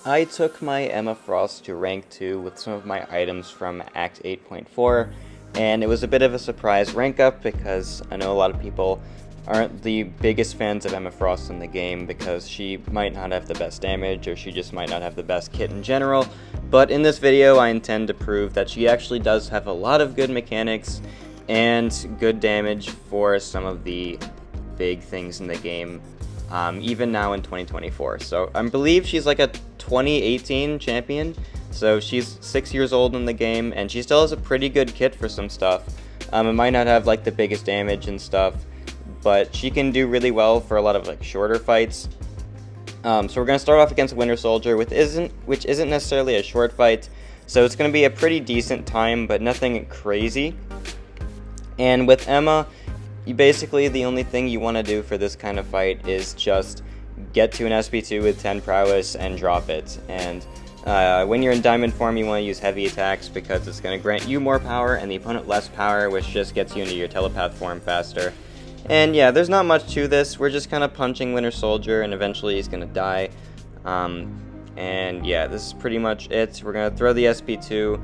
I took my Emma Frost to rank 2 with some of my items from Act 8.4, and it was a bit of a surprise rank up because I know a lot of people aren't the biggest fans of Emma Frost in the game because she might not have the best damage or she just might not have the best kit in general, but in this video I intend to prove that she actually does have a lot of good mechanics and good damage for some of the big things in the game, even now in 2024. So I believe she's like a 2018 champion, so she's 6 years old in the game, and she still has a pretty good kit for some stuff. It might not have like the biggest damage and stuff, but she can do really well for a lot of like shorter fights. So we're going to start off against Winter Soldier, which isn't necessarily a short fight, so it's going to be a pretty decent time, but nothing crazy. And with Emma, basically the only thing you want to do for this kind of fight is just get to an SP2 with 10 prowess and drop it. And when you're in diamond form, you want to use heavy attacks because it's going to grant you more power and the opponent less power, which just gets you into your telepath form faster. And yeah, there's not much to this. We're just kind of punching Winter Soldier and eventually he's going to die. And yeah, this is pretty much it. We're going to throw the SP2.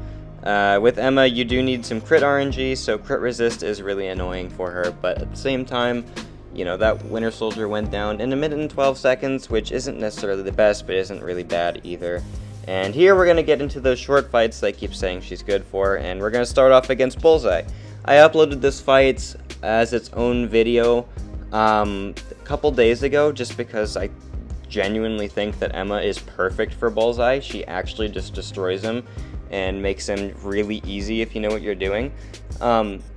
With Emma, you do need some crit RNG, so crit resist is really annoying for her, but at the same time, you know, that Winter Soldier went down in 1 minute and 12 seconds, which isn't necessarily the best, but isn't really bad either. And here we're going to get into those short fights that I keep saying she's good for, and we're going to start off against Bullseye. I uploaded this fight as its own video a couple days ago, just because I genuinely think that Emma is perfect for Bullseye. She actually just destroys him and makes him really easy if you know what you're doing.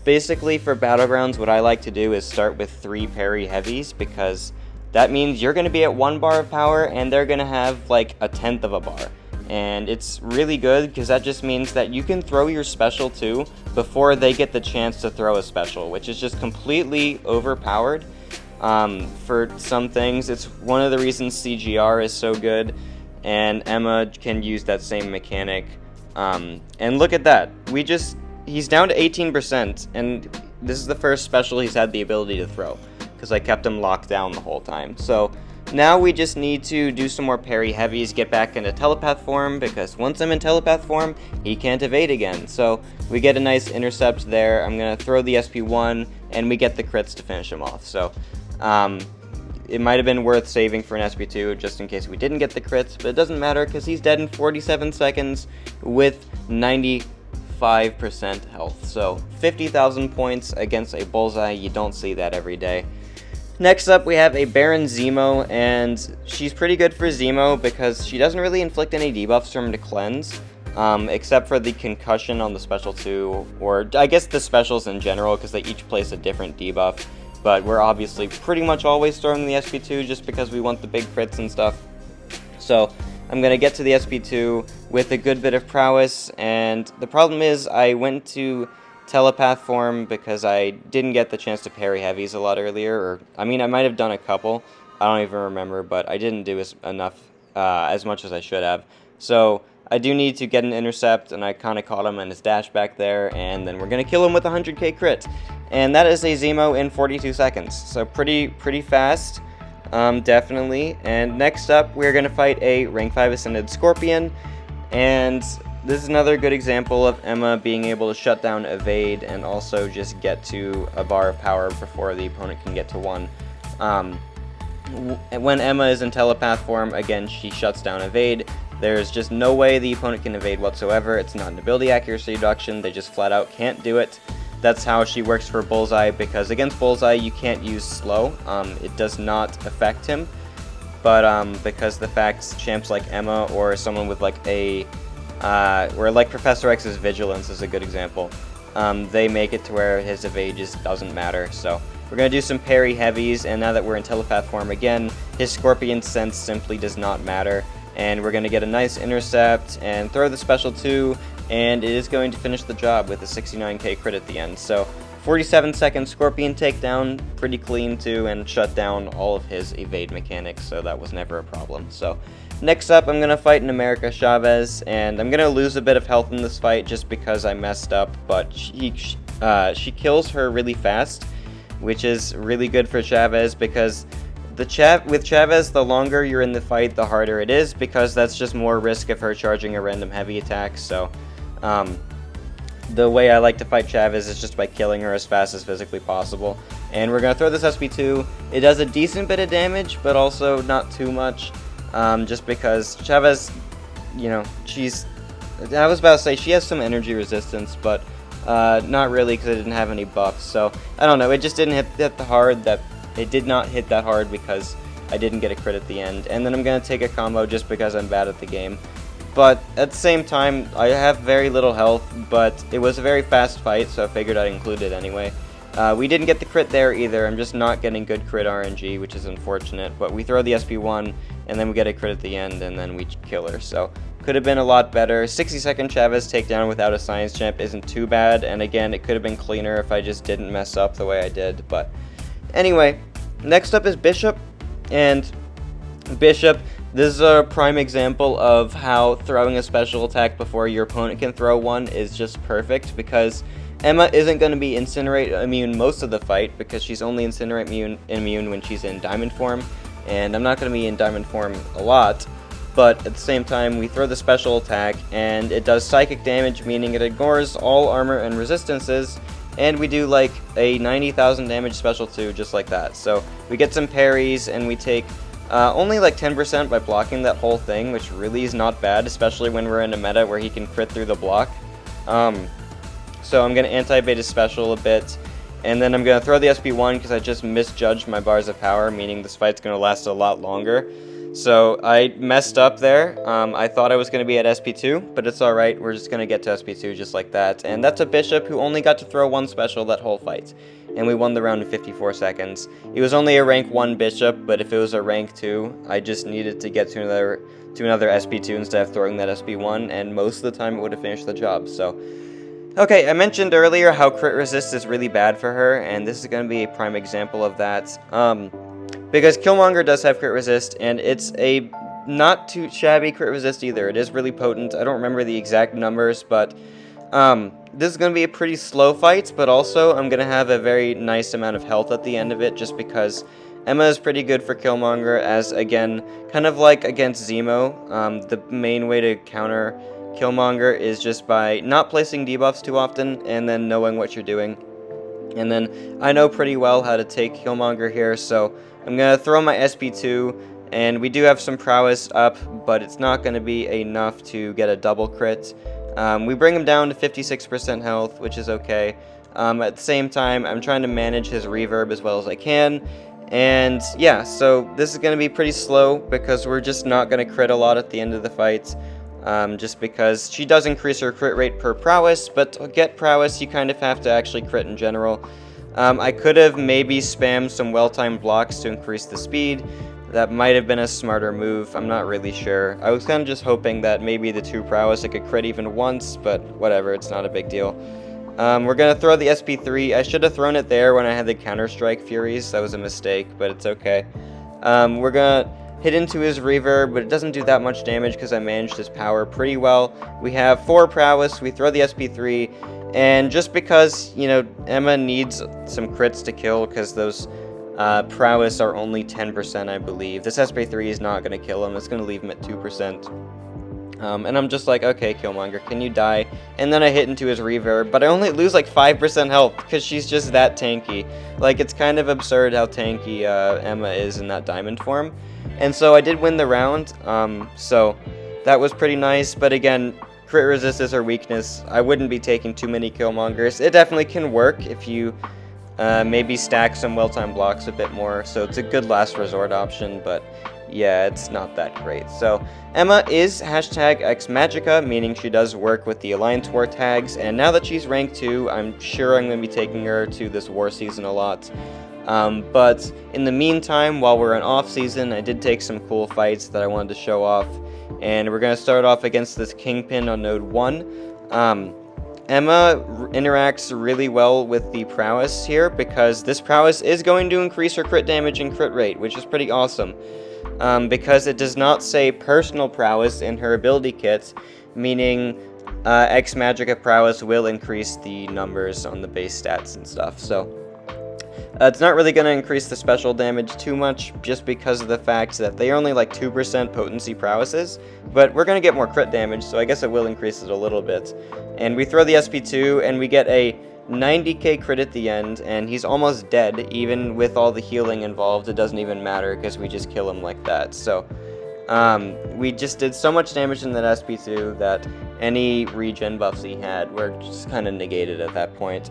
Basically, for Battlegrounds, what I like to do is start with 3 parry heavies, because that means you're going to be at 1 bar of power and they're going to have like 1/10 of a bar. And it's really good because that just means that you can throw your special too before they get the chance to throw a special, which is just completely overpowered. For some things, it's one of the reasons CGR is so good, and Emma can use that same mechanic. And look at that, he's down to 18%, and this is the first special he's had the ability to throw, because I kept him locked down the whole time. So now we just need to do some more parry heavies, get back into telepath form, because once I'm in telepath form, he can't evade again. So we get a nice intercept there. I'm going to throw the SP1, and we get the crits to finish him off. So it might have been worth saving for an SP2 just in case we didn't get the crits, but it doesn't matter because he's dead in 47 seconds with 95% health. So 50,000 points against a Bullseye, you don't see that every day. Next up, we have a Baron Zemo, and she's pretty good for Zemo because she doesn't really inflict any debuffs from to cleanse, except for the concussion on the special 2, or I guess the specials in general, because they each place a different debuff. But we're obviously pretty much always throwing the SP2 just because we want the big crits and stuff. So I'm going to get to the SP2 with a good bit of prowess, and the problem is I went to telepath form because I didn't get the chance to parry heavies a lot earlier, or I mean I might have done a couple, I don't even remember, but I didn't do as much as I should have. So I do need to get an intercept, and I kind of caught him in his dash back there, and then we're going to kill him with a 100k crit. And that is a Zemo in 42 seconds, so pretty fast, definitely. And next up, we're going to fight a rank 5 Ascended Scorpion, and this is another good example of Emma being able to shut down evade and also just get to a bar of power before the opponent can get to 1. When Emma is in telepath form, again, she shuts down evade. There's just no way the opponent can evade whatsoever. It's not an ability accuracy reduction, they just flat out can't do it. That's how she works for Bullseye, because against Bullseye you can't use slow. It does not affect him, but because the fact champs like Emma or someone with like or like Professor X's Vigilance is a good example, they make it to where his evade just doesn't matter. So we're going to do some parry heavies, and now that we're in telepath form again, his Scorpion Sense simply does not matter. And we're going to get a nice intercept and throw the special 2, and it is going to finish the job with a 69k crit at the end. So 47-second Scorpion takedown, pretty clean too, and shut down all of his evade mechanics, so that was never a problem. So next up, I'm going to fight an America Chavez, and I'm going to lose a bit of health in this fight just because I messed up, but she kills her really fast, which is really good for Chavez because with Chavez, the longer you're in the fight, the harder it is, because that's just more risk of her charging a random heavy attack. So the way I like to fight Chavez is just by killing her as fast as physically possible. And we're going to throw this SP2. It does a decent bit of damage, but also not too much, just because Chavez, you know, I was about to say she has some energy resistance, but not really, because it didn't have any buffs. So I don't know, it just didn't hit the hard. It did not hit that hard because I didn't get a crit at the end. And then I'm going to take a combo just because I'm bad at the game. But at the same time, I have very little health, but it was a very fast fight, so I figured I'd include it anyway. We didn't get the crit there either. I'm just not getting good crit RNG, which is unfortunate. But we throw the SP1, and then we get a crit at the end, and then we kill her. So could have been a lot better. 60-second Chavez takedown without a science champ isn't too bad. And again, it could have been cleaner if I just didn't mess up the way I did. But anyway, next up is Bishop. And Bishop, this is a prime example of how throwing a special attack before your opponent can throw one is just perfect, because Emma isn't going to be Incinerate immune most of the fight, because she's only Incinerate immune when she's in Diamond form, and I'm not going to be in Diamond form a lot, but at the same time we throw the special attack, and it does psychic damage, meaning it ignores all armor and resistances, and we do like a 90,000 damage special too, just like that. So we get some parries, and we take only like 10% by blocking that whole thing, which really is not bad, especially when we're in a meta where he can crit through the block. So I'm going to anti-bait his special a bit, and then I'm going to throw the SP1 because I just misjudged my bars of power, meaning this fight's going to last a lot longer. So I messed up there. I thought I was going to be at SP2, but it's alright, we're just going to get to SP2 just like that. And that's a Bishop who only got to throw one special that whole fight, and we won the round in 54 seconds. He was only a rank 1 Bishop, but if it was a rank 2, I just needed to get to another SP2 instead of throwing that SP1, and most of the time it would have finished the job. So okay, I mentioned earlier how crit resist is really bad for her, and this is going to be a prime example of that. Because Killmonger does have crit resist, and it's a not too shabby crit resist either. It is really potent. I don't remember the exact numbers, but this is going to be a pretty slow fight, but also I'm going to have a very nice amount of health at the end of it, just because Emma is pretty good for Killmonger, as again, kind of like against Zemo, the main way to counter Killmonger is just by not placing debuffs too often, and then knowing what you're doing. And then I know pretty well how to take Killmonger here, so I'm going to throw my SP2, and we do have some prowess up, but it's not going to be enough to get a double crit. We bring him down to 56% health, which is okay. At the same time, I'm trying to manage his reverb as well as I can. And yeah, so this is going to be pretty slow, because we're just not going to crit a lot at the end of the fight. Just because she does increase her crit rate per prowess, but to get prowess, you kind of have to actually crit in general. I could have maybe spammed some well-timed blocks to increase the speed. That might have been a smarter move, I'm not really sure. I was kind of just hoping that maybe the 2 prowess I could crit even once, but whatever, it's not a big deal. We're going to throw the SP3. I should have thrown it there when I had the Counter-Strike Furies. That was a mistake, but it's okay. We're going to hit into his reverb, but it doesn't do that much damage because I managed his power pretty well. We have 4 prowess, we throw the SP3, and just because, you know, Emma needs some crits to kill, because those prowess are only 10%, I believe. This SP3 is not going to kill him, it's going to leave him at 2%. And I'm just like, okay, Killmonger, can you die? And then I hit into his reverb, but I only lose like 5% health, because she's just that tanky. Like, it's kind of absurd how tanky Emma is in that diamond form. And so I did win the round, so that was pretty nice, but again, crit resist is her weakness. I wouldn't be taking too many Killmongers. It definitely can work if you maybe stack some well-timed blocks a bit more, so it's a good last resort option, but yeah, it's not that great. So Emma is #XMagica, meaning she does work with the Alliance War tags, and now that she's rank 2, I'm sure I'm going to be taking her to this war season a lot. But in the meantime, while we're in off-season, I did take some cool fights that I wanted to show off, and we're going to start off against this Kingpin on Node 1. Emma interacts really well with the prowess here, because this prowess is going to increase her crit damage and crit rate, which is pretty awesome. Because it does not say personal prowess in her ability kit, meaning X Magica prowess will increase the numbers on the base stats and stuff. So It's not really going to increase the special damage too much, just because of the fact that they are only like 2% potency prowesses, but we're going to get more crit damage, so I guess it will increase it a little bit. And we throw the SP2, and we get a 90k crit at the end, and he's almost dead. Even with all the healing involved, it doesn't even matter, because we just kill him like that. So we just did so much damage in that SP2 that any regen buffs he had were just kind of negated at that point.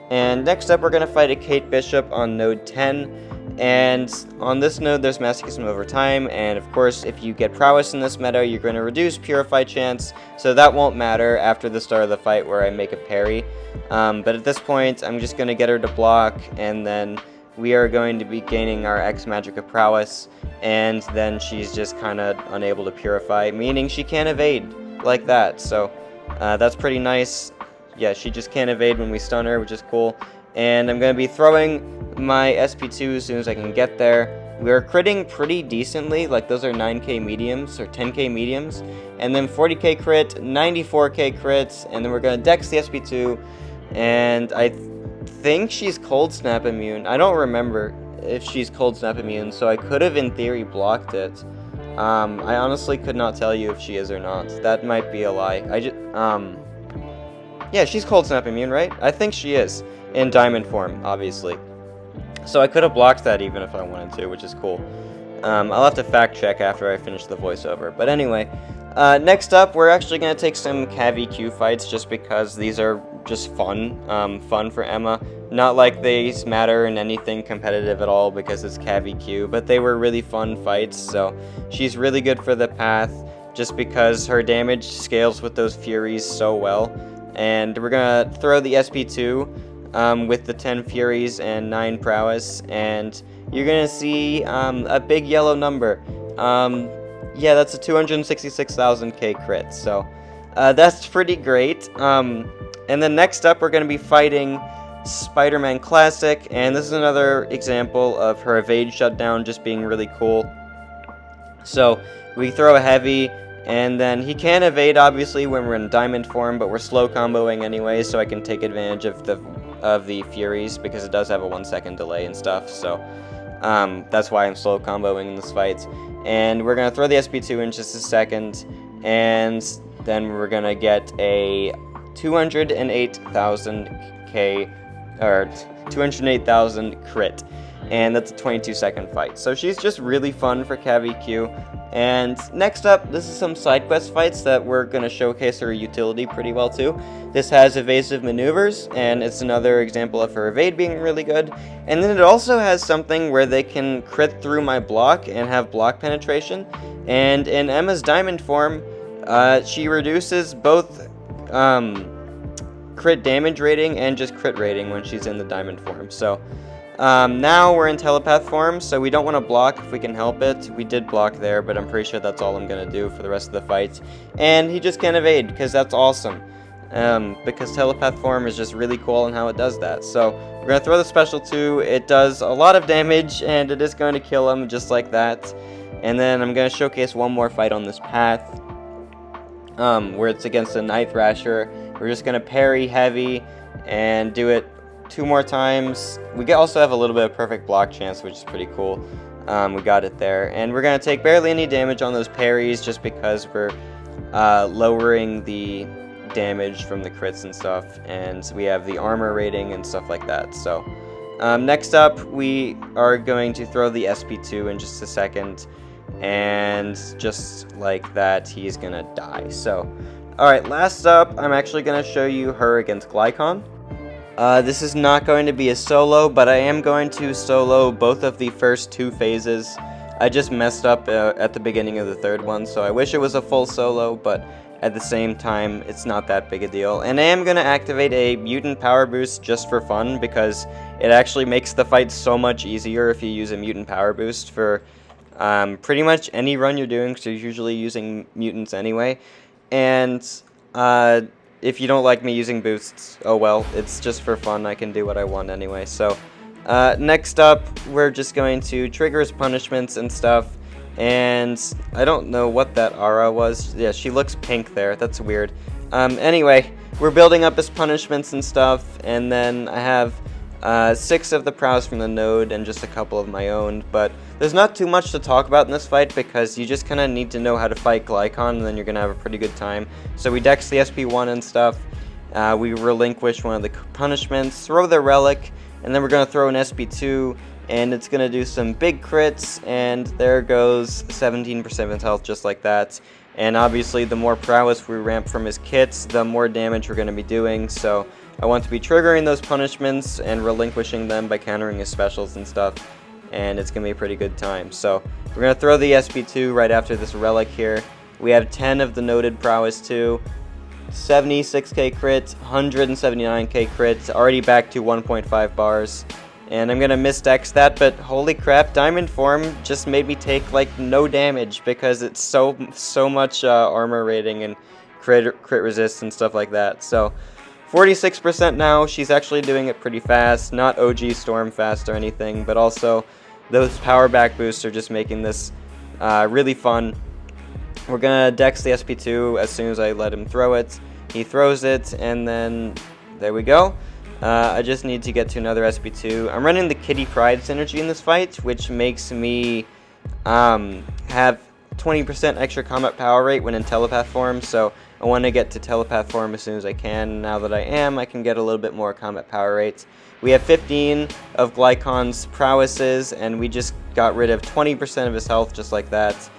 And next up, we're going to fight a Kate Bishop on node 10, and on this node there's Masochism over time, and of course if you get prowess in this meta, you're going to reduce Purify chance, so that won't matter after the start of the fight where I make a parry. But at this point, I'm just going to get her to block, and then we are going to be gaining our X Magic of Prowess, and then she's just kind of unable to Purify, meaning she can't evade like that, so that's pretty nice. Yeah, she just can't evade when we stun her, which is cool. And I'm going to be throwing my SP2 as soon as I can get there. We're critting pretty decently, like those are 9k mediums, or 10k mediums. And then 40k crit, 94k crits, and then we're going to dex the SP2. And I think she's Cold Snap immune. I don't remember if she's Cold Snap immune, so I could have in theory blocked it. I honestly could not tell you if she is or not. That might be a lie. Yeah, she's Cold Snap immune, right? I think she is, in Diamond form, obviously. So I could have blocked that even if I wanted to, which is cool. I'll have to fact check after I finish the voiceover. But anyway, next up, we're actually going to take some CAV-EQ fights, just because these are just fun for Emma. Not like these matter in anything competitive at all, because it's CAV-EQ, but they were really fun fights, so she's really good for the path, just because her damage scales with those Furies so well. And we're going to throw the SP2 with the 10 Furies and 9 Prowess, and you're going to see a big yellow number. Yeah, that's a 266,000k crit, so that's pretty great. And then next up, we're going to be fighting Spider-Man Classic, and this is another example of her evade shutdown just being really cool. So we throw a heavy, and then he can evade, obviously, when we're in Diamond form, but we're slow comboing anyway, so I can take advantage of the Furies, because it does have a 1-second delay and stuff, so that's why I'm slow comboing in this fight. And we're going to throw the SP2 in just a second, and then we're going to get a 208,000k, or 208,000 crit, and that's a 22-second fight. So she's just really fun for CAV-EQ. And next up, this is some side quest fights that we're going to showcase her utility pretty well too. This has evasive maneuvers, and it's another example of her evade being really good. And then it also has something where they can crit through my block and have block penetration. And in Emma's Diamond form, she reduces both crit damage rating and just crit rating when she's in the Diamond form. So now we're in Telepath form, so we don't want to block if we can help it. We did block there, but I'm pretty sure that's all I'm going to do for the rest of the fight. And he just can't evade, because that's awesome. Because Telepath form is just really cool in how it does that. So we're going to throw the special 2. It does a lot of damage, and it is going to kill him just like that. And then I'm going to showcase one more fight on this path, where it's against a Night Thrasher. We're just going to parry heavy and do it 2 more times. We also have a little bit of perfect block chance, which is pretty cool. We got it there. And we're going to take barely any damage on those parries, just because we're lowering the damage from the crits and stuff. And we have the armor rating and stuff like that. So next up, we are going to throw the SP2 in just a second. And just like that, he's going to die. So, alright, last up, I'm actually going to show you her against Glykhan. This is not going to be a solo, but I am going to solo both of the first 2 phases. I just messed up at the beginning of the 3rd one, so I wish it was a full solo, but at the same time, it's not that big a deal. And I am going to activate a mutant power boost just for fun, because it actually makes the fight so much easier if you use a mutant power boost for pretty much any run you're doing, because you're usually using mutants anyway. And if you don't like me using boosts, oh well, it's just for fun. I can do what I want anyway. So next up, we're just going to trigger his punishments and stuff. And I don't know what that aura was. Yeah, she looks pink there. That's weird. Anyway, we're building up his punishments and stuff. And then I have 6 of the prowess from the node and just a couple of my own, but there's not too much to talk about in this fight because you just kind of need to know how to fight Glykhan and then you're going to have a pretty good time. So we dex the SP1 and stuff, we relinquish one of the punishments, throw the relic, and then we're going to throw an SP2 and it's going to do some big crits, and there goes 17% of his health just like that. And obviously the more prowess we ramp from his kits, the more damage we're going to be doing, so I want to be triggering those punishments and relinquishing them by countering his specials and stuff, and it's going to be a pretty good time. So we're going to throw the SP2 right after this relic here. We have 10 of the noted prowess too, 76k crit, 179k crit, already back to 1.5 bars. And I'm going to misdex that, but holy crap, Diamond Form just made me take like no damage because it's so much armor rating and crit resist and stuff like that. So 46% now, she's actually doing it pretty fast, not OG Storm fast or anything, but also those power back boosts are just making this really fun. We're going to dex the SP2 as soon as I let him throw it. He throws it, and then there we go. I just need to get to another SP2. I'm running the Kitty Pride synergy in this fight, which makes me have 20% extra combat power rate when in telepath form, so I want to get to telepath form as soon as I can. Now that I can get a little bit more combat power rates. We have 15 of Glykhan's prowesses, and we just got rid of 20% of his health just like that.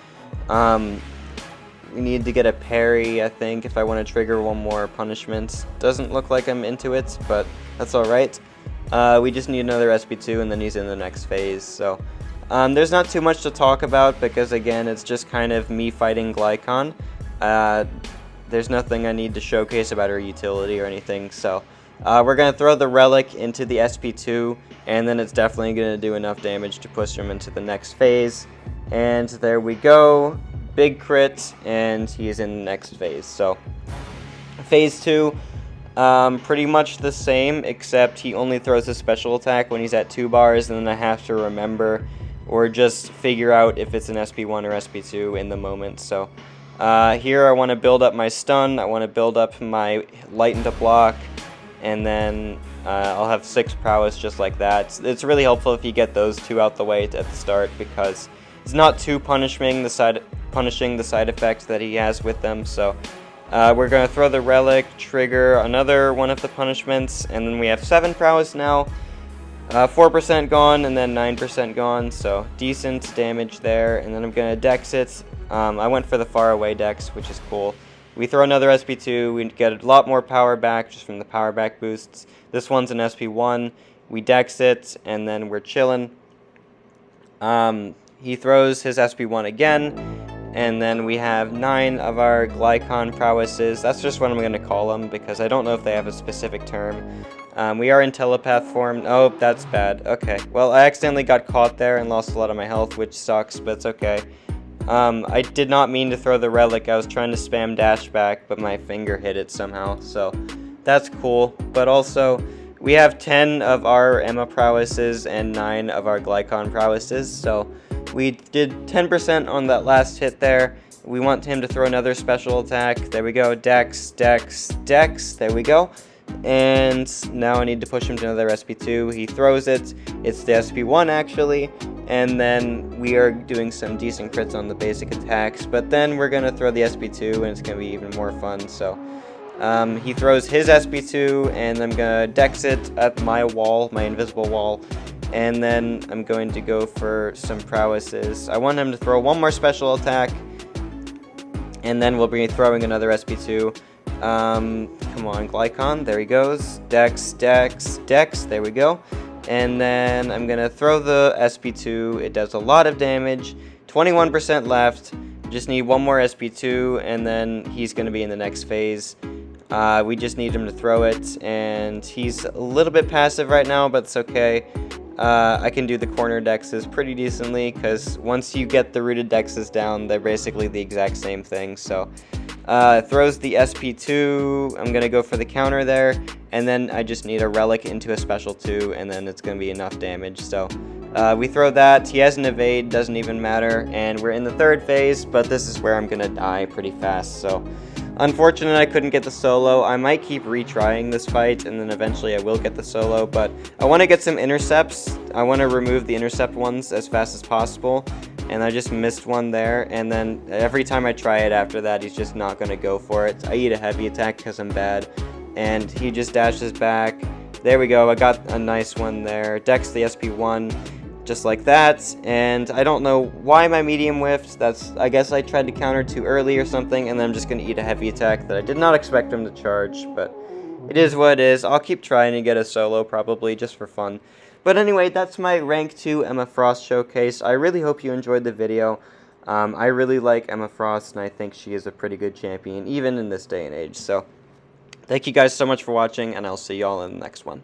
We need to get a parry, I think, if I want to trigger one more punishment. Doesn't look like I'm into it, but that's alright. We just need another SP2, and then he's in the next phase. So there's not too much to talk about because, again, it's just kind of me fighting Glykhan. There's nothing I need to showcase about her utility or anything. So we're going to throw the relic into the SP2, and then it's definitely going to do enough damage to push him into the next phase. And there we go. Big crit, and he is in the next phase. So phase 2, pretty much the same, except he only throws his special attack when he's at 2 bars, and then I have to remember or just figure out if it's an SP1 or SP2 in the moment. So here I want to build up my stun, I want to build up my lighten to block, and then I'll have 6 prowess just like that. It's really helpful if you get those 2 out the way at the start because it's not too punishing the side effects that he has with them. So we're going to throw the relic, trigger another one of the punishments, and then we have 7 prowess now. 4% gone and then 9% gone, so decent damage there. And then I'm going to dex it. I went for the far away dex, which is cool. We throw another SP2, we get a lot more power back just from the power back boosts. This one's an SP1, we dex it, and then we're chilling. He throws his SP1 again, and then we have 9 of our Glykhan prowesses. That's just what I'm going to call them, because I don't know if they have a specific term. We are in telepath form. Oh, that's bad. Okay, well, I accidentally got caught there and lost a lot of my health, which sucks, but it's okay. I did not mean to throw the relic. I was trying to spam dash back, but my finger hit it somehow, so that's cool. But also, we have 10 of our Emma prowesses and 9 of our Glykhan prowesses, so we did 10% on that last hit there. We want him to throw another special attack. There we go. Dex, dex, dex. There we go. And now I need to push him to another SP2. He throws it. It's the SP1 actually. And then we are doing some decent crits on the basic attacks. But then we're going to throw the SP2 and it's going to be even more fun. So he throws his SP2 and I'm going to dex it at my wall, my invisible wall. And then I'm going to go for some prowesses. I want him to throw one more special attack. And then we'll be throwing another SP2. Come on, Glykhan. There he goes. Dex, dex, dex. There we go. And then I'm going to throw the SP2. It does a lot of damage. 21% left. Just need one more SP2. And then he's going to be in the next phase. We just need him to throw it. And he's a little bit passive right now, but it's okay. I can do the corner dexes pretty decently, because once you get the rooted dexes down, they're basically the exact same thing. So throws the SP2, I'm going to go for the counter there, and then I just need a relic into a special 2, and then it's going to be enough damage. So we throw that, he has an evade, doesn't even matter, and we're in the third phase, but this is where I'm going to die pretty fast. So Unfortunate I couldn't get the solo. I might keep retrying this fight, and then eventually I will get the solo, but I want to get some intercepts. I want to remove the intercept ones as fast as possible, and I just missed one there, and then every time I try it after that, he's just not going to go for it. I eat a heavy attack because I'm bad, and he just dashes back. There we go, I got a nice one there. Dex the SP1, just like that, and I don't know why my medium whiffed. I guess I tried to counter too early or something, and then I'm just going to eat a heavy attack that I did not expect him to charge, but it is what it is. I'll keep trying to get a solo, probably, just for fun. But anyway, that's my Rank 2 Emma Frost showcase. I really hope you enjoyed the video. I really like Emma Frost, and I think she is a pretty good champion, even in this day and age. So, thank you guys so much for watching, and I'll see y'all in the next one.